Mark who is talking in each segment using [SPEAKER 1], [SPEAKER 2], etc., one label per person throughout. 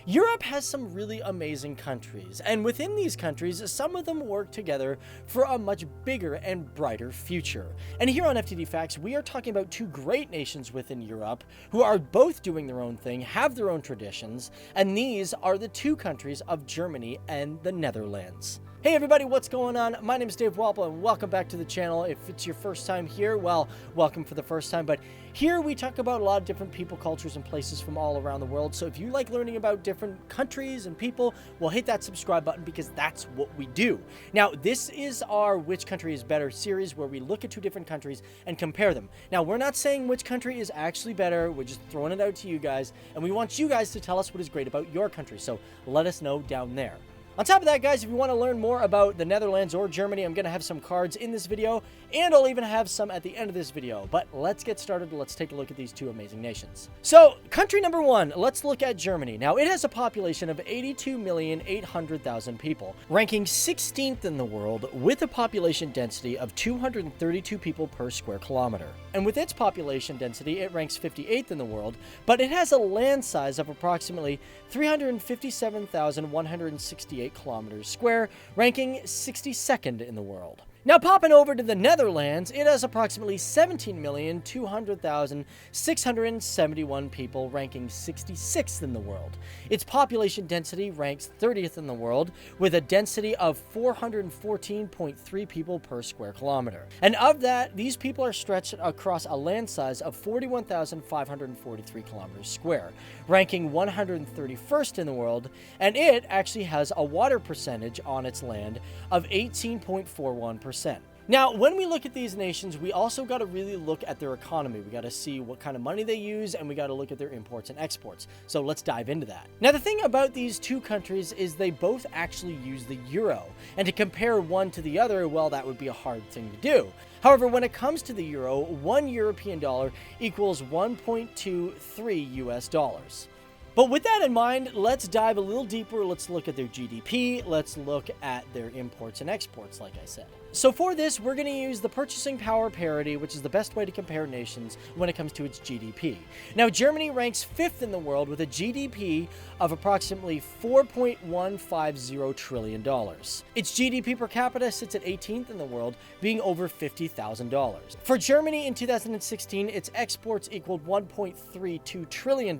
[SPEAKER 1] Europe has some really amazing countries, and within these countries, some of them work together for a much bigger and brighter future. And here on FTD Facts, we are talking about two great nations within Europe who are both doing their own thing, have their own traditions, and these are the two countries of Germany and the Netherlands. Hey everybody, what's going on? My name is Dave Walpole and welcome back to the channel. If it's your first time here, well, welcome for the first time. But here we talk about a lot of different people, cultures, and places from all around the world. So if you like learning about different countries and people, well, hit that subscribe button because that's what we do. Now, this is our Which Country is Better series where we look at two different countries and compare them. Now, we're not saying which country is actually better. We're just throwing it out to you guys. And we want you guys to tell us what is great about your country. So let us know down there. On top of that, guys, if you want to learn more about the Netherlands or Germany, I'm going to have some cards in this video, and I'll even have some at the end of this video. But let's get started. Let's take a look at these two amazing nations. So, country number one, let's look at Germany. Now, it has a population of 82,800,000 people, ranking 16th in the world with a population density of 232 people per square kilometer. And with its population density, it ranks 58th in the world, but it has a land size of approximately 357,168 kilometers square, ranking 62nd in the world. Now, popping over to the Netherlands, it has approximately 17,200,671 people, ranking 66th in the world. Its population density ranks 30th in the world, with a density of 414.3 people per square kilometer. And of that, these people are stretched across a land size of 41,543 kilometers square, ranking 131st in the world, and it actually has a water percentage on its land of 18.41%. Now, when we look at these nations, we also got to really look at their economy. We got to see what kind of money they use, and we got to look at their imports and exports. So let's dive into that. Now, the thing about these two countries is they both actually use the euro. And to compare one to the other, well, that would be a hard thing to do. However, when it comes to the euro, one European dollar equals 1.23 US dollars. But with that in mind, let's dive a little deeper. Let's look at their GDP. Let's look at their imports and exports, like I said. So for this, we're going to use the purchasing power parity, which is the best way to compare nations when it comes to its GDP. Now, Germany ranks 5th in the world with a GDP of approximately $4.150 trillion. Its GDP per capita sits at 18th in the world, being over $50,000. For Germany in 2016, its exports equaled $1.32 trillion,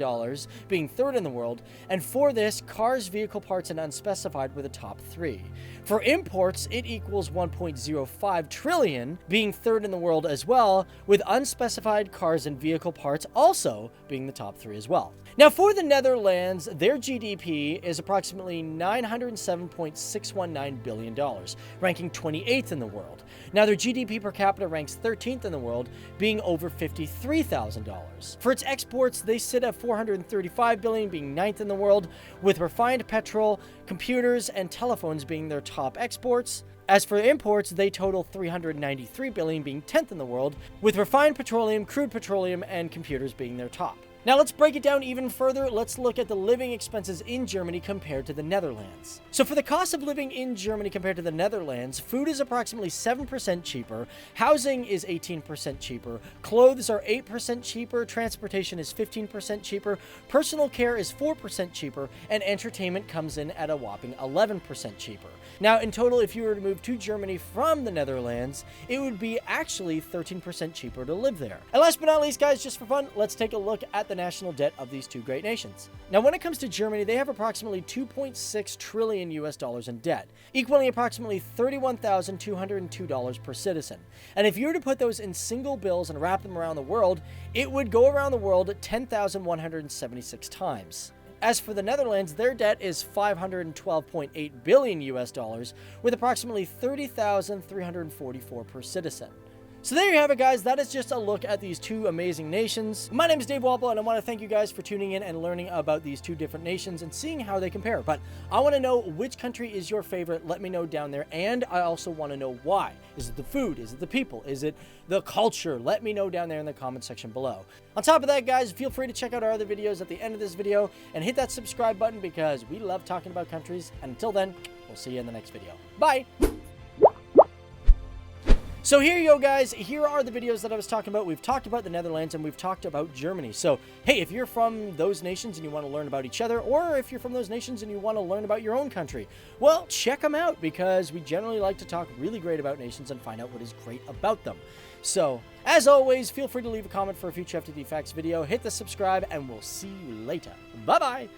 [SPEAKER 1] being 3rd in the world, and for this, cars, vehicle parts, and unspecified were the top 3. For imports, it equals 1.05 trillion, being 3rd in the world as well, with unspecified cars and vehicle parts also being the top 3 as well. Now, for the Netherlands, their GDP is approximately $907.619 billion, ranking 28th in the world. Now, their GDP per capita ranks 13th in the world, being over $53,000. For its exports, they sit at $435 billion, being 9th in the world, with refined petrol, computers, and telephones being their top exports. As for imports, they total $393 billion, being 10th in the world, with refined petroleum, crude petroleum, and computers being their top. Now let's break it down even further. Let's look at the living expenses in Germany compared to the Netherlands. So for the cost of living in Germany compared to the Netherlands, food is approximately 7% cheaper, housing is 18% cheaper, clothes are 8% cheaper, transportation is 15% cheaper, personal care is 4% cheaper, and entertainment comes in at a whopping 11% cheaper. Now in total, if you were to move to Germany from the Netherlands, it would be actually 13% cheaper to live there. And last but not least, guys, just for fun, let's take a look at the national debt of these two great nations. Now, when it comes to Germany, they have approximately $2.6 trillion US dollars in debt, equaling approximately $31,202 per citizen. And if you were to put those in single bills and wrap them around the world, it would go around the world 10,176 times. As for the Netherlands, their debt is $512.8 billion US dollars, with approximately $30,344 per citizen. So there you have it, guys. That is just a look at these two amazing nations. My name is Dave Walpole, and I want to thank you guys for tuning in and learning about these two different nations and seeing how they compare. But I want to know which country is your favorite. Let me know down there. And I also want to know why. Is it the food? Is it the people? Is it the culture? Let me know down there in the comment section below. On top of that, guys, feel free to check out our other videos at the end of this video and hit that subscribe button because we love talking about countries. And until then, we'll see you in the next video. Bye! So here you go, guys. Here are the videos that I was talking about. We've talked about the Netherlands and we've talked about Germany. So, hey, if you're from those nations and you want to learn about each other, or if you're from those nations and you want to learn about your own country, well, check them out, because we generally like to talk really great about nations and find out what is great about them. So, as always, feel free to leave a comment for a future FTD Facts video, hit the subscribe, and we'll see you later. Bye-bye!